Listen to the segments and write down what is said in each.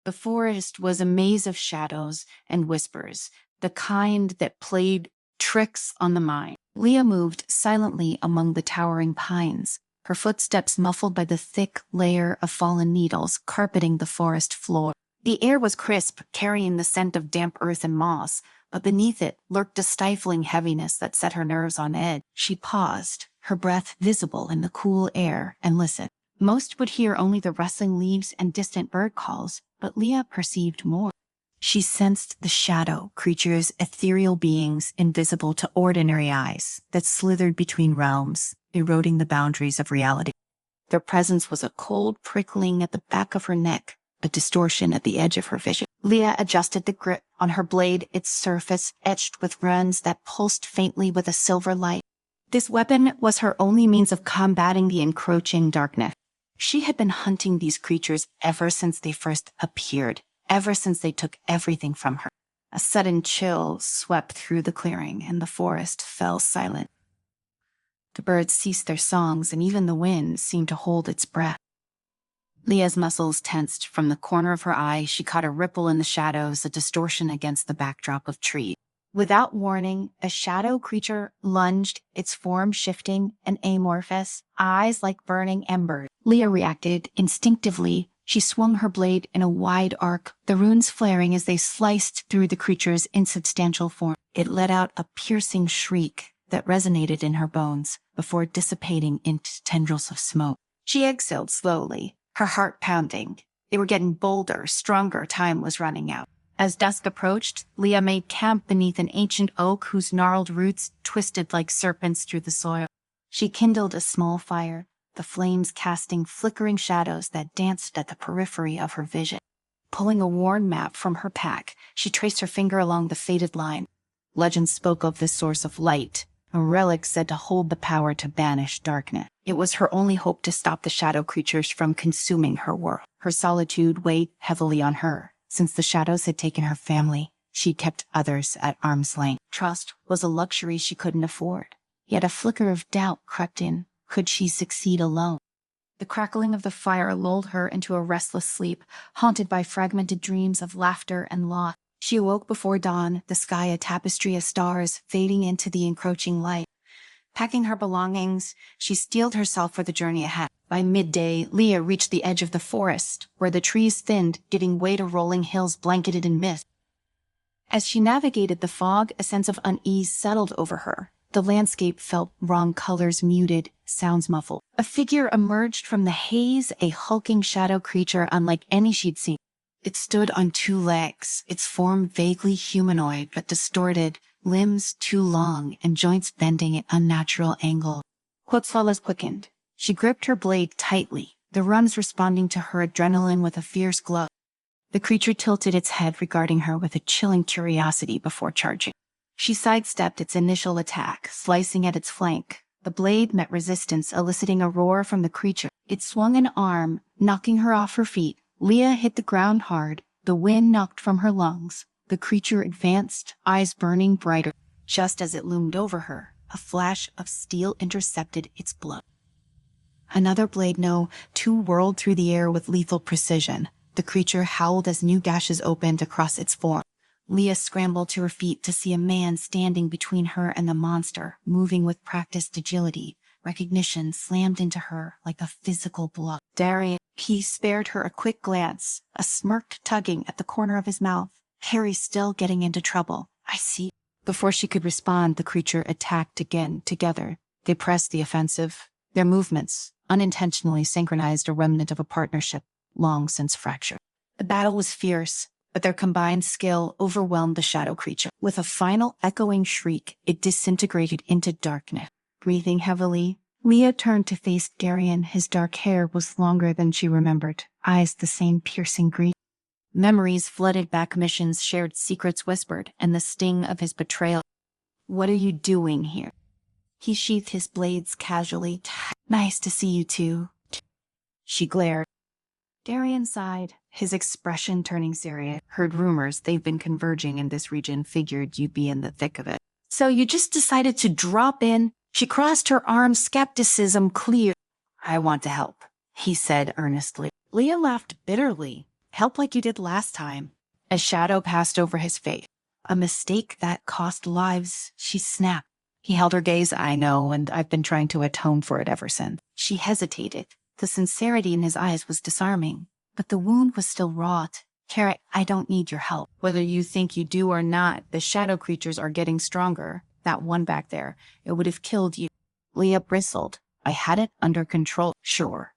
The forest was a maze of shadows and whispers, the kind that played tricks on the mind. Leah moved silently among the towering pines, her footsteps muffled by the thick layer of fallen needles carpeting the forest floor. The air was crisp, carrying the scent of damp earth and moss, but beneath it lurked a stifling heaviness that set her nerves on edge. She paused, her breath visible in the cool air, and listened. Most would hear only the rustling leaves and distant bird calls, but Leah perceived more. She sensed the shadow creatures, ethereal beings invisible to ordinary eyes, that slithered between realms, eroding the boundaries of reality. Their presence was a cold prickling at the back of her neck, a distortion at the edge of her vision. Leah adjusted the grip on her blade, its surface etched with runes that pulsed faintly with a silver light. This weapon was her only means of combating the encroaching darkness. She had been hunting these creatures ever since they first appeared, ever since they took everything from her. A sudden chill swept through the clearing, and the forest fell silent. The birds ceased their songs, and even the wind seemed to hold its breath. Leah's muscles tensed. From the corner of her eye, she caught a ripple in the shadows, a distortion against the backdrop of trees. Without warning, a shadow creature lunged, its form shifting and amorphous, eyes like burning embers. Leah reacted instinctively. She swung her blade in a wide arc, the runes flaring as they sliced through the creature's insubstantial form. It let out a piercing shriek that resonated in her bones before dissipating into tendrils of smoke. She exhaled slowly, her heart pounding. They were getting bolder, stronger. Time was running out. As dusk approached, Leah made camp beneath an ancient oak whose gnarled roots twisted like serpents through the soil. She kindled a small fire, the flames casting flickering shadows that danced at the periphery of her vision. Pulling a worn map from her pack, she traced her finger along the faded line. Legend spoke of this source of light, a relic said to hold the power to banish darkness. It was her only hope to stop the shadow creatures from consuming her world. Her solitude weighed heavily on her. Since the shadows had taken her family, she kept others at arm's length. Trust was a luxury she couldn't afford. Yet a flicker of doubt crept in. Could she succeed alone? The crackling of the fire lulled her into a restless sleep, haunted by fragmented dreams of laughter and loss. She awoke before dawn, the sky a tapestry of stars fading into the encroaching light. Packing her belongings, she steeled herself for the journey ahead. By midday, Leah reached the edge of the forest, where the trees thinned, giving way to rolling hills blanketed in mist. As she navigated the fog, a sense of unease settled over her. The landscape felt wrong, colors muted, sounds muffled. A figure emerged from the haze, a hulking shadow creature unlike any she'd seen. It stood on two legs, its form vaguely humanoid but distorted, limbs too long and joints bending at unnatural angles. Quetzal's quickened. She gripped her blade tightly, the runs responding to her adrenaline with a fierce glow. The creature tilted its head, regarding her with a chilling curiosity before charging. She sidestepped its initial attack, slicing at its flank. The blade met resistance, eliciting a roar from the creature. It swung an arm, knocking her off her feet. Leah hit the ground hard, the wind knocked from her lungs. The creature advanced, eyes burning brighter. Just as it loomed over her, a flash of steel intercepted its blow. Another blade, two whirled through the air with lethal precision. The creature howled as new gashes opened across its form. Leah scrambled to her feet to see a man standing between her and the monster, moving with practiced agility. Recognition slammed into her like a physical blow. Darian, he spared her a quick glance, a smirked tugging at the corner of his mouth. Harry's still getting into trouble. I see. Before she could respond, the creature attacked again. Together, they pressed the offensive. Their movements unintentionally synchronized, a remnant of a partnership long since fractured. The battle was fierce, but their combined skill overwhelmed the shadow creature. With a final echoing shriek, it disintegrated into darkness. Breathing heavily, Leah turned to face Darian. His dark hair was longer than she remembered, eyes the same piercing green. Memories flooded back, missions, shared secrets whispered, and the sting of his betrayal. What are you doing here? He sheathed his blades casually. Nice to see you too. She glared. Darian sighed, his expression turning serious. Heard rumors they've been converging in this region, figured you'd be in the thick of it. So you just decided to drop in? She crossed her arms, skepticism clear. I want to help, he said earnestly. Leah laughed bitterly. Help like you did last time. A shadow passed over his face. A mistake that cost lives, she snapped. He held her gaze. I know, and I've been trying to atone for it ever since. She hesitated. The sincerity in his eyes was disarming, but the wound was still wrought. Carrot, I don't need your help. Whether you think you do or not, the shadow creatures are getting stronger. That one back there, it would have killed you. Leah bristled. I had it under control. Sure,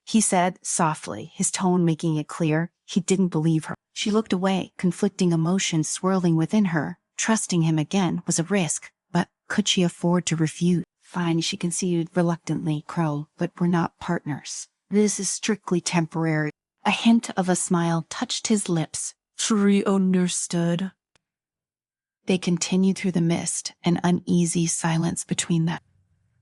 he said softly, his tone making it clear he didn't believe her. She looked away, conflicting emotions swirling within her. Trusting him again was a risk, but could she afford to refuse? Fine, she conceded reluctantly, Crow, but we're not partners. This is strictly temporary. A hint of a smile touched his lips. She understood. They continued through the mist, an uneasy silence between them.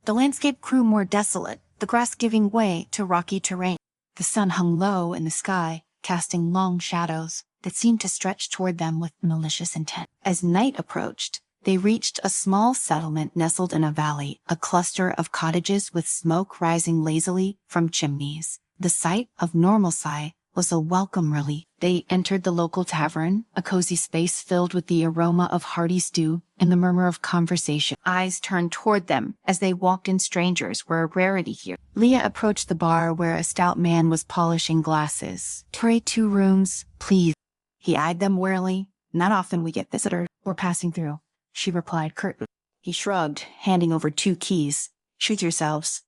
The landscape grew more desolate, the grass giving way to rocky terrain. The sun hung low in the sky, casting long shadows that seemed to stretch toward them with malicious intent. As night approached, they reached a small settlement nestled in a valley, a cluster of cottages with smoke rising lazily from chimneys. The sight of normalcy was a welcome relief. They entered the local tavern, a cozy space filled with the aroma of hearty stew and the murmur of conversation. Eyes turned toward them as they walked in. Strangers were a rarity here. Leah approached the bar where a stout man was polishing glasses. Pray 2 rooms, please. He eyed them warily. Not often we get visitors. We're passing through, she replied curtly. He shrugged, handing over 2 keys. Treat yourselves.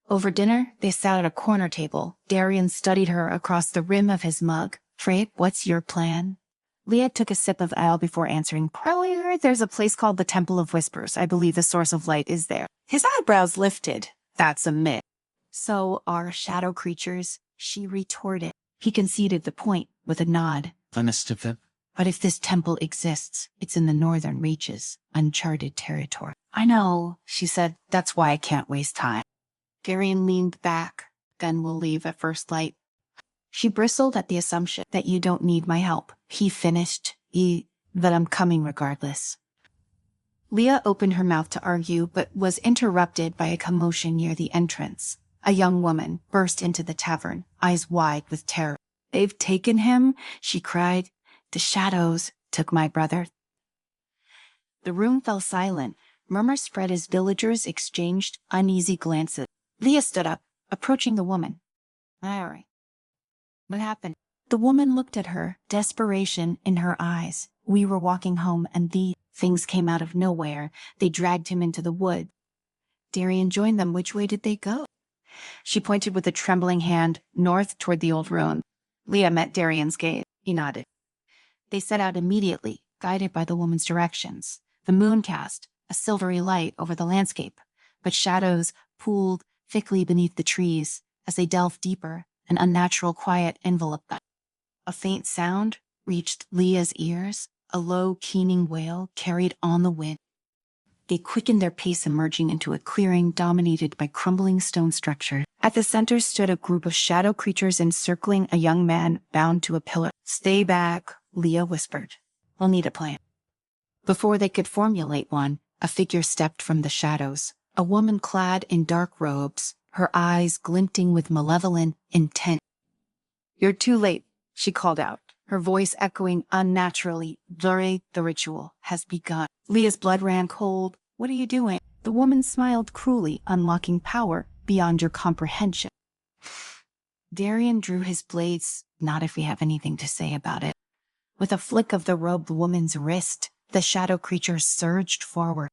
Over dinner, they sat at a corner table. Darian studied her across the rim of his mug. Frey, what's your plan? Leah took a sip of ale before answering. Probably heard there's a place called the Temple of Whispers. I believe the source of light is there. His eyebrows lifted. That's a myth. So are shadow creatures, she retorted. He conceded the point with a nod. But if this temple exists, it's in the northern reaches, uncharted territory. I know, she said. That's why I can't waste time. Darian leaned back. Then we'll leave at first light. She bristled at the assumption that you don't need my help. He finished. That I'm coming regardless. Leah opened her mouth to argue, but was interrupted by a commotion near the entrance. A young woman burst into the tavern, eyes wide with terror. They've taken him, she cried. The shadows took my brother. The room fell silent. Murmurs spread as villagers exchanged uneasy glances. Leah stood up, approaching the woman. All right. What happened? The woman looked at her, desperation in her eyes. We were walking home, and these things came out of nowhere. They dragged him into the wood. Darian joined them. Which way did they go? She pointed with a trembling hand, north toward the old ruin. Leah met Darian's gaze. He nodded. They set out immediately, guided by the woman's directions. The moon cast a silvery light over the landscape, but shadows pooled thickly beneath the trees. As they delved deeper, an unnatural quiet enveloped them. A faint sound reached Leah's ears, a low, keening wail carried on the wind. They quickened their pace, emerging into a clearing dominated by crumbling stone structures. At the center stood a group of shadow creatures encircling a young man bound to a pillar. Stay back, Leah whispered. We'll need a plan. Before they could formulate one, a figure stepped from the shadows. A woman clad in dark robes, her eyes glinting with malevolent intent. You're too late, she called out, her voice echoing unnaturally. The ritual has begun. Leah's blood ran cold. What are you doing? The woman smiled cruelly, unlocking power beyond your comprehension. Darian drew his blades. Not if we have anything to say about it. With a flick of the robed woman's wrist, the shadow creature surged forward.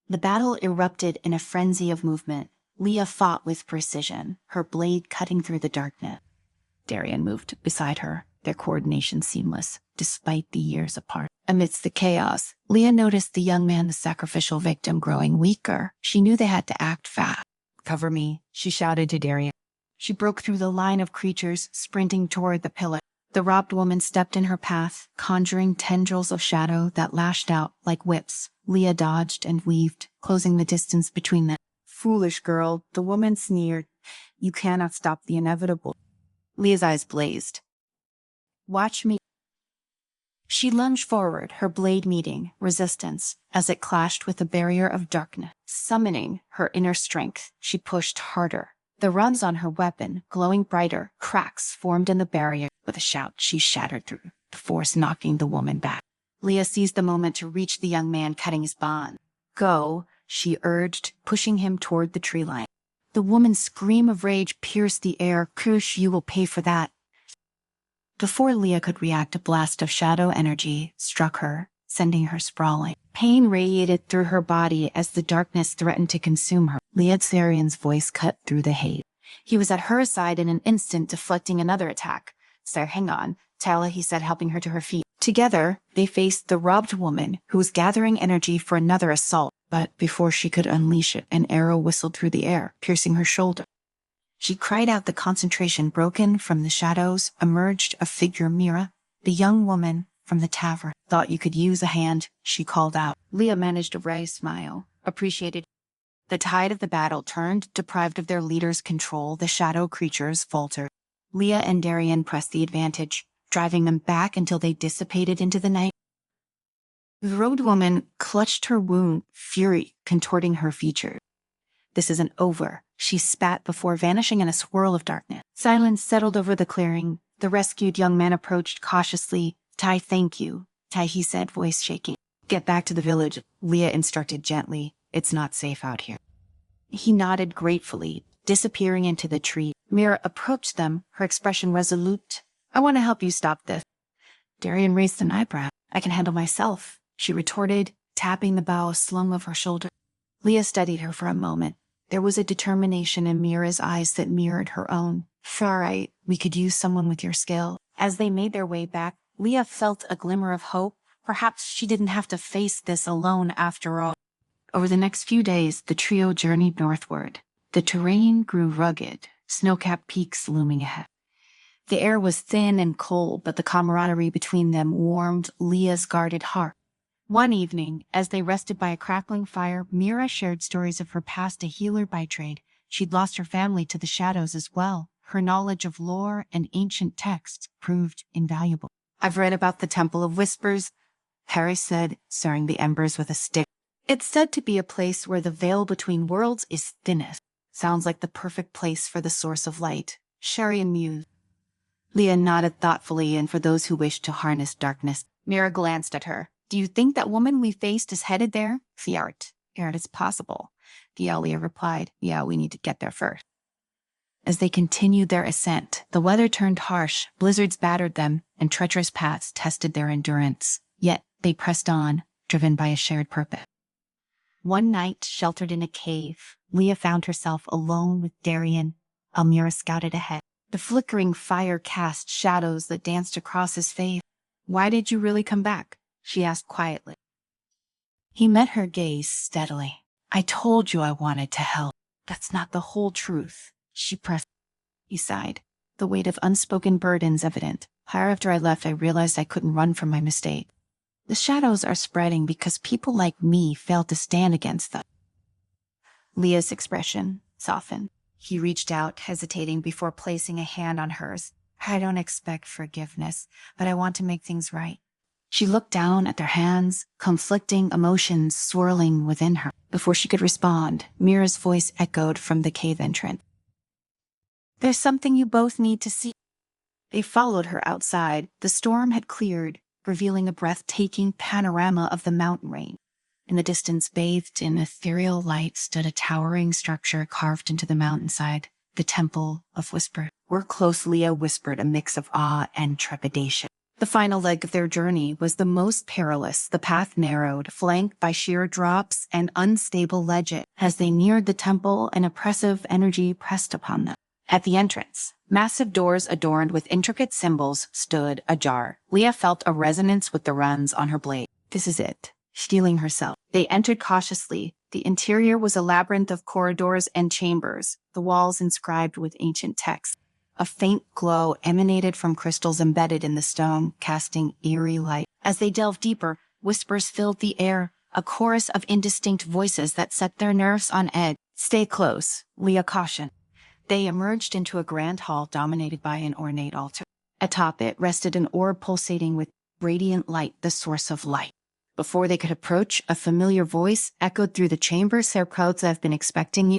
The battle erupted in a frenzy of movement. Leah fought with precision, her blade cutting through the darkness. Darian moved beside her, their coordination seamless, despite the years apart. Amidst the chaos, Leah noticed the young man, the sacrificial victim, growing weaker. She knew they had to act fast. Cover me, she shouted to Darian. She broke through the line of creatures, sprinting toward the pillar. The robbed woman stepped in her path, conjuring tendrils of shadow that lashed out like whips. Leah dodged and weaved, closing the distance between them. Foolish girl, the woman sneered. You cannot stop the inevitable. Leah's eyes blazed. Watch me. She lunged forward, her blade meeting resistance as it clashed with a barrier of darkness. Summoning her inner strength, she pushed harder. The runs on her weapon, glowing brighter, cracks formed in the barrier. With a shout, she shattered through, the force knocking the woman back. Leah seized the moment to reach the young man cutting his bond. Go, she urged, pushing him toward the tree line. The woman's scream of rage pierced the air. Kush, you will pay for that. Before Leah could react, a blast of shadow energy struck her, sending her sprawling. Pain radiated through her body as the darkness threatened to consume her. Leah Tsarian's voice cut through the haze. He was at her side in an instant, deflecting another attack. Sir, hang on, Tala, he said, helping her to her feet. Together, they faced the robbed woman, who was gathering energy for another assault. But before she could unleash it, an arrow whistled through the air, piercing her shoulder. She cried out, the concentration broken. From the shadows emerged a figure. Mira, the young woman from the tavern. Thought you could use a hand, she called out. Leah managed a wry smile, appreciated. The tide of the battle turned. Deprived of their leader's control, the shadow creatures faltered. Leah and Darian pressed the advantage, driving them back until they dissipated into the night. The robed woman clutched her wound, fury contorting her features. This isn't over, she spat before vanishing in a swirl of darkness. Silence settled over the clearing. The rescued young man approached cautiously. Tai, thank you, Tai, he said, voice shaking. Get back to the village, Leah instructed gently. It's not safe out here. He nodded gratefully, disappearing into the tree. Mira approached them, her expression resolute. I want to help you stop this. Darian raised an eyebrow. I can handle myself, she retorted, tapping the bow slung of her shoulder. Leah studied her for a moment. There was a determination in Mira's eyes that mirrored her own. All right, we could use someone with your skill. As they made their way back, Leah felt a glimmer of hope. Perhaps she didn't have to face this alone after all. Over the next few days, the trio journeyed northward. The terrain grew rugged, snow-capped peaks looming ahead. The air was thin and cold, but the camaraderie between them warmed Leah's guarded heart. One evening, as they rested by a crackling fire, Mira shared stories of her past, a healer by trade. She'd lost her family to the shadows as well. Her knowledge of lore and ancient texts proved invaluable. I've read about the Temple of Whispers, Harry said, stirring the embers with a stick. It's said to be a place where the veil between worlds is thinnest. Sounds like the perfect place for the source of light. Sherry and mused. Leah nodded thoughtfully, and for those who wished to harness darkness. Mira glanced at her. Do you think that woman we faced is headed there? Fiart. It's possible. Leah replied. Yeah, we need to get there first. As they continued their ascent, the weather turned harsh, blizzards battered them, and treacherous paths tested their endurance. Yet they pressed on, driven by a shared purpose. One night, sheltered in a cave, Leah found herself alone with Darian. Almira scouted ahead. The flickering fire cast shadows that danced across his face. Why did you really come back? She asked quietly. He met her gaze steadily. I told you I wanted to help. That's not the whole truth. She pressed. He sighed, the weight of unspoken burdens evident. After I left, I realized I couldn't run from my mistake. The shadows are spreading because people like me failed to stand against them. Leah's expression softened. He reached out, hesitating before placing a hand on hers. I don't expect forgiveness, but I want to make things right. She looked down at their hands, conflicting emotions swirling within her. Before she could respond, Mira's voice echoed from the cave entrance. There's something you both need to see. They followed her outside. The storm had cleared, revealing a breathtaking panorama of the mountain range. In the distance, bathed in ethereal light, stood a towering structure carved into the mountainside, the Temple of Whisper. We're close, Leah whispered, a mix of awe and trepidation. The final leg of their journey was the most perilous. The path narrowed, flanked by sheer drops and unstable ledges. As they neared the temple, an oppressive energy pressed upon them. At the entrance, massive doors adorned with intricate symbols stood ajar. Leah felt a resonance with the runs on her blade. This is it. Steeling herself. They entered cautiously. The interior was a labyrinth of corridors and chambers, the walls inscribed with ancient texts. A faint glow emanated from crystals embedded in the stone, casting eerie light. As they delved deeper, whispers filled the air, a chorus of indistinct voices that set their nerves on edge. Stay close, Leah cautioned. They emerged into a grand hall dominated by an ornate altar. Atop it rested an orb pulsating with radiant light, the source of light. Before they could approach, a familiar voice echoed through the chamber. Sir Coates, I've been expecting you.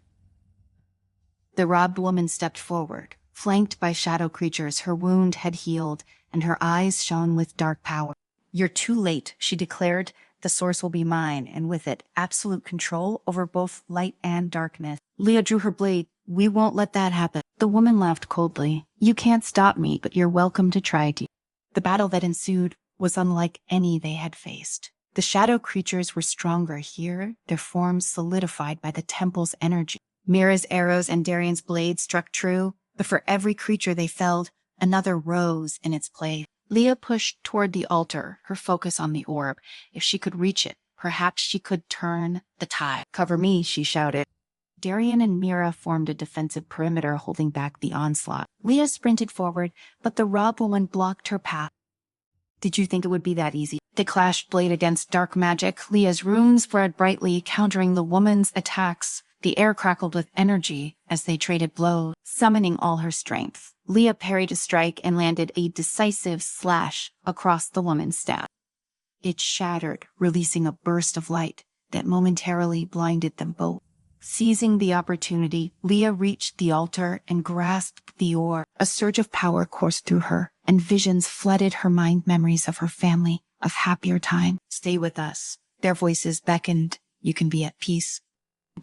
The robbed woman stepped forward. Flanked by shadow creatures, her wound had healed, and her eyes shone with dark power. "You're too late," she declared. "The source will be mine, and with it, absolute control over both light and darkness." Leah drew her blade. "We won't let that happen." The woman laughed coldly. "You can't stop me, but you're welcome to try to." The battle that ensued was unlike any they had faced. The shadow creatures were stronger here, their forms solidified by the temple's energy. Mira's arrows and Darian's blades struck true, but for every creature they felled, another rose in its place. Leah pushed toward the altar, her focus on the orb. If she could reach it, perhaps she could turn the tide. "Cover me," she shouted. Darian and Mira formed a defensive perimeter holding back the onslaught. Leah sprinted forward, but the robbed woman blocked her path. "Did you think it would be that easy?" They clashed blade against dark magic. Leah's runes spread brightly, countering the woman's attacks. The air crackled with energy as they traded blows, summoning all her strength. Leah parried a strike and landed a decisive slash across the woman's staff. It shattered, releasing a burst of light that momentarily blinded them both. Seizing the opportunity, Leah reached the altar and grasped the orb. A surge of power coursed through her, and visions flooded her mind, memories of her family, of happier time. "Stay with us." Their voices beckoned. "You can be at peace."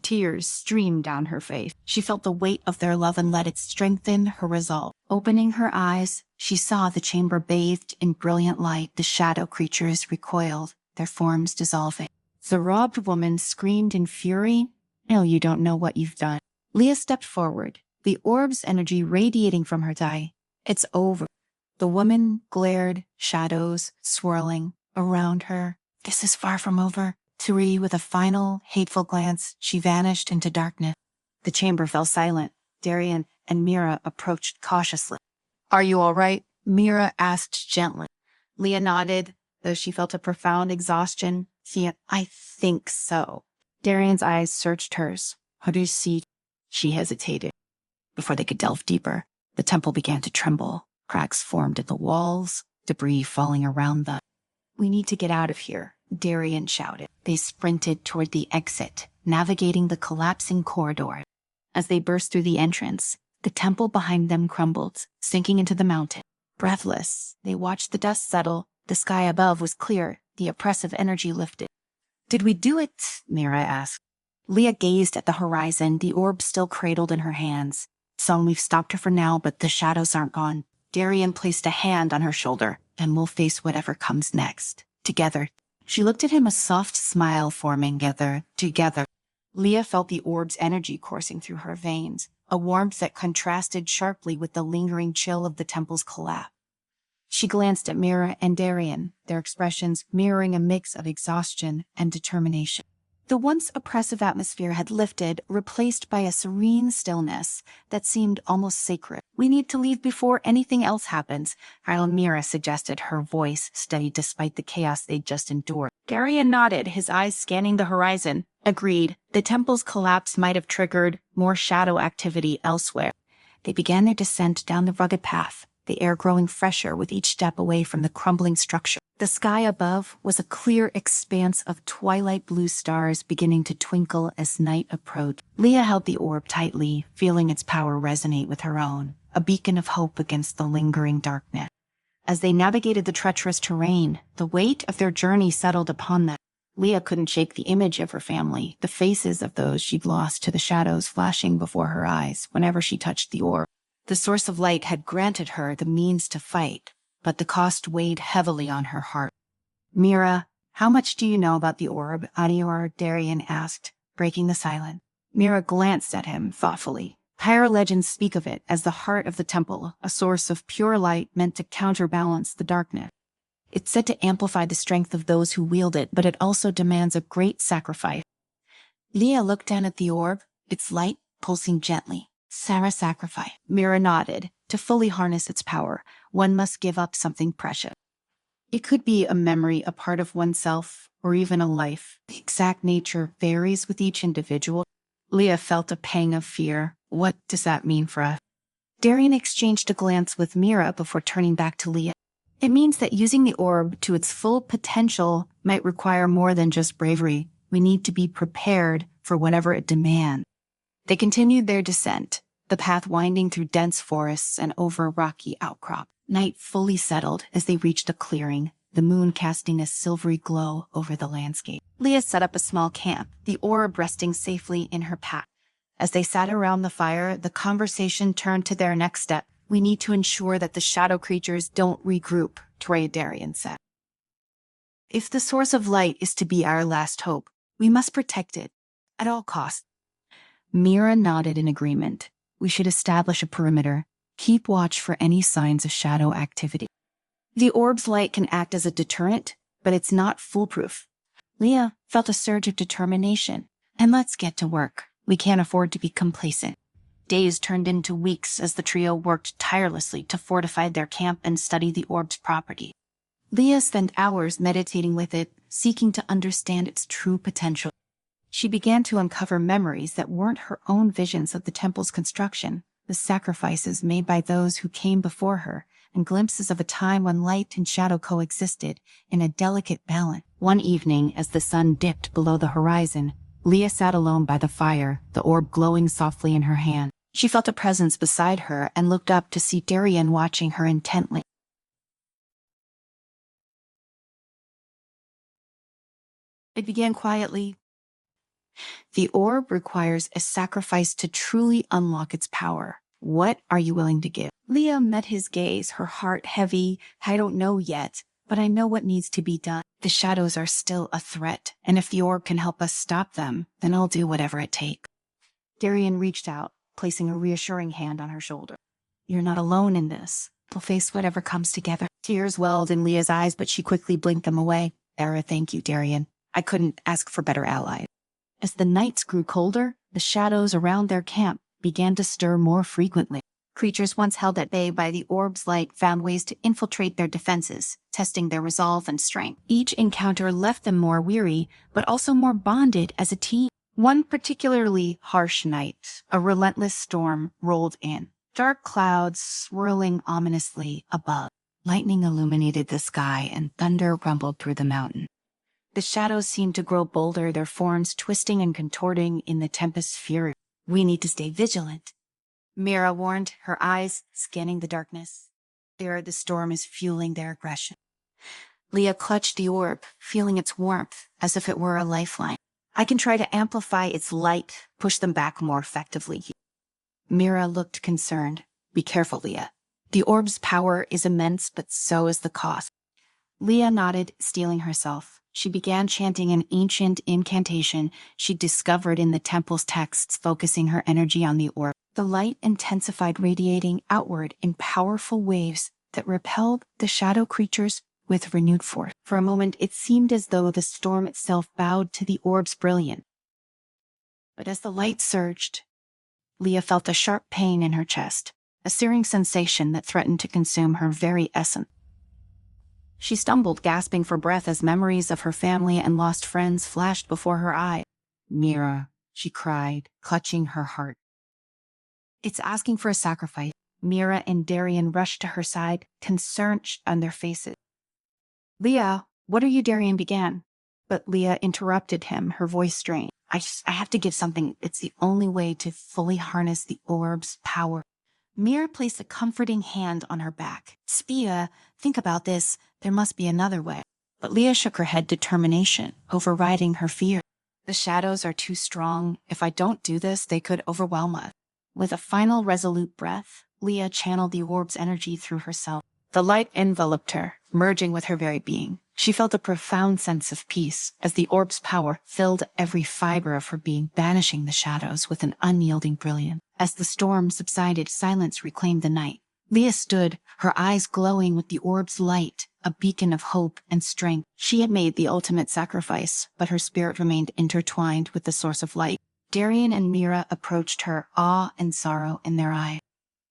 Tears streamed down her face. She felt the weight of their love and let it strengthen her resolve. Opening her eyes, she saw the chamber bathed in brilliant light. The shadow creatures recoiled, their forms dissolving. The robbed woman screamed in fury. "No, you don't know what you've done." Leah stepped forward, the orb's energy radiating from her thigh. "It's over." The woman glared, shadows swirling around her. "This is far from over." Turi, with a final, hateful glance, she vanished into darkness. The chamber fell silent. Darian and Mira approached cautiously. "Are you all right?" Mira asked gently. Leah nodded, though she felt a profound exhaustion. "I think so." Darian's eyes searched hers. "How do you see?" She hesitated. Before they could delve deeper, the temple began to tremble. Cracks formed in the walls, debris falling around them. "We need to get out of here," Darian shouted. They sprinted toward the exit, navigating the collapsing corridor. As they burst through the entrance, the temple behind them crumbled, sinking into the mountain. Breathless, they watched the dust settle. The sky above was clear, the oppressive energy lifted. "Did we do it?" Mira asked. Leah gazed at the horizon, the orb still cradled in her hands. "Son, we've stopped her for now, but the shadows aren't gone." Darian placed a hand on her shoulder. "And we'll face whatever comes next. Together." She looked at him, a soft smile forming. Together. Leah felt the orb's energy coursing through her veins, a warmth that contrasted sharply with the lingering chill of the temple's collapse. She glanced at Mira and Darian, their expressions mirroring a mix of exhaustion and determination. The once oppressive atmosphere had lifted, replaced by a serene stillness that seemed almost sacred. "We need to leave before anything else happens," Mira suggested, her voice steady despite the chaos they'd just endured. Darian nodded, his eyes scanning the horizon. Agreed. The temple's collapse might have triggered more shadow activity elsewhere. They began their descent down the rugged path, the air growing fresher with each step away from the crumbling structure. The sky above was a clear expanse of twilight blue stars beginning to twinkle as night approached. Leah held the orb tightly, feeling its power resonate with her own, a beacon of hope against the lingering darkness. As they navigated the treacherous terrain, the weight of their journey settled upon them. Leah couldn't shake the image of her family, the faces of those she'd lost to the shadows flashing before her eyes whenever she touched the orb. The source of light had granted her the means to fight, but the cost weighed heavily on her heart. "Mira, how much do you know about the orb?" Darian asked, breaking the silence. Mira glanced at him thoughtfully. "Higher legends speak of it as the heart of the temple, a source of pure light meant to counterbalance the darkness. It's said to amplify the strength of those who wield it, but it also demands a great sacrifice." Leah looked down at the orb, its light pulsing gently. Sacrifice. Mira nodded. "To fully harness its power, one must give up something precious. It could be a memory, a part of oneself, or even a life. The exact nature varies with each individual." Leah felt a pang of fear. "What does that mean for us?" Darian exchanged a glance with Mira before turning back to Leah. "It means that using the orb to its full potential might require more than just bravery. We need to be prepared for whatever it demands." They continued their descent, the path winding through dense forests and over rocky outcrop. Night fully settled as they reached a clearing, the moon casting a silvery glow over the landscape. Leah set up a small camp, the orb resting safely in her pack. As they sat around the fire, the conversation turned to their next step. "We need to ensure that the shadow creatures don't regroup," Darian said. "If the source of light is to be our last hope, we must protect it at all costs." Mira nodded in agreement. "We should establish a perimeter. Keep watch for any signs of shadow activity. The orb's light can act as a deterrent, but it's not foolproof." Leah felt a surge of determination. "And let's get to work. We can't afford to be complacent." Days turned into weeks as the trio worked tirelessly to fortify their camp and study the orb's property. Leah spent hours meditating with it, seeking to understand its true potential. She began to uncover memories that weren't her own visions of the temple's construction, the sacrifices made by those who came before her, and glimpses of a time when light and shadow coexisted in a delicate balance. One evening, as the sun dipped below the horizon, Leah sat alone by the fire, the orb glowing softly in her hand. She felt a presence beside her and looked up to see Darian watching her intently. It began quietly. "The orb requires a sacrifice to truly unlock its power. What are you willing to give?" Leah met his gaze, her heart heavy. "I don't know yet, but I know what needs to be done. The shadows are still a threat, and if the orb can help us stop them, then I'll do whatever it takes." Darian reached out, placing a reassuring hand on her shoulder. "You're not alone in this. We'll face whatever comes together." Tears welled in Leah's eyes, but she quickly blinked them away. Thank you, Darian. I couldn't ask for better allies." As the nights grew colder, the shadows around their camp began to stir more frequently. Creatures once held at bay by the orb's light found ways to infiltrate their defenses, testing their resolve and strength. Each encounter left them more weary, but also more bonded as a team. One particularly harsh night, a relentless storm rolled in. Dark clouds swirling ominously above. Lightning illuminated the sky and thunder rumbled through the mountain. The shadows seemed to grow bolder, their forms twisting and contorting in the tempest's fury. "We need to stay vigilant," Mira warned, her eyes scanning the darkness. The storm is fueling their aggression." Leah clutched the orb, feeling its warmth as if it were a lifeline. "I can try to amplify its light, push them back more effectively." Mira looked concerned. "Be careful, Leah. The orb's power is immense, but so is the cost." Leah nodded, steeling herself. She began chanting an ancient incantation she discovered in the temple's texts, focusing her energy on the orb. The light intensified, radiating outward in powerful waves that repelled the shadow creatures with renewed force. For a moment, it seemed as though the storm itself bowed to the orb's brilliance. But as the light surged, Leah felt a sharp pain in her chest, a searing sensation that threatened to consume her very essence. She stumbled, gasping for breath as memories of her family and lost friends flashed before her eyes. "Mira," she cried, clutching her heart. "It's asking for a sacrifice." Mira and Darian rushed to her side, concern on their faces. "Leah, what are you?" Darian began. But Leah interrupted him, her voice strained. I have to give something. It's the only way to fully harness the orb's power." Mira placed a comforting hand on her back. "Spia, think about this. There must be another way." But Leah shook her head, determination overriding her fear. "The shadows are too strong. If I don't do this, they could overwhelm us." With a final resolute breath, Leah channeled the orb's energy through herself. The light enveloped her, merging with her very being. She felt a profound sense of peace as the orb's power filled every fiber of her being, banishing the shadows with an unyielding brilliance. As the storm subsided, silence reclaimed the night. Leah stood, her eyes glowing with the orb's light, a beacon of hope and strength. She had made the ultimate sacrifice, but her spirit remained intertwined with the source of light. Darian and Mira approached her, awe and sorrow in their eyes.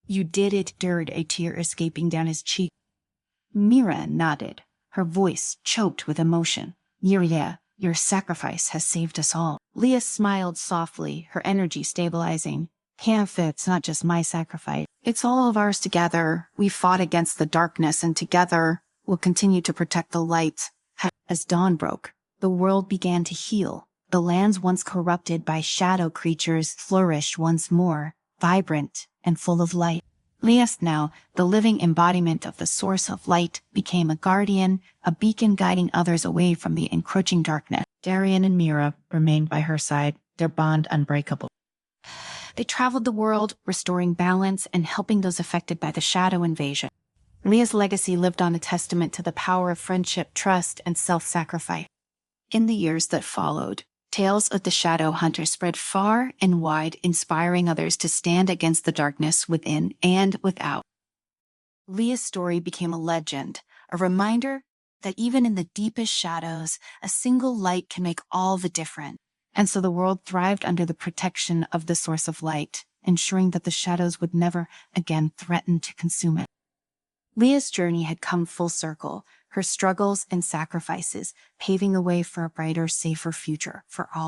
"You did it," stirred a tear escaping down his cheek. Mira nodded, her voice choked with emotion. "Yeah, your sacrifice has saved us all." Leah smiled softly, her energy stabilizing. "It's not just my sacrifice. It's all of ours together. We fought against the darkness, and together we'll continue to protect the light." As dawn broke, the world began to heal. The lands once corrupted by shadow creatures flourished once more, vibrant, and full of light. Leas, now the living embodiment of the source of light, became a guardian, a beacon guiding others away from the encroaching darkness. Darian and Mira remained by her side, their bond unbreakable. They traveled the world, restoring balance and helping those affected by the shadow invasion. Leah's legacy lived on, a testament to the power of friendship, trust, and self-sacrifice. In the years that followed, tales of the Shadow Hunter spread far and wide, inspiring others to stand against the darkness within and without. Leah's story became a legend, a reminder that even in the deepest shadows, a single light can make all the difference. And so the world thrived under the protection of the source of light, ensuring that the shadows would never again threaten to consume it. Leah's journey had come full circle, her struggles and sacrifices paving the way for a brighter, safer future for all.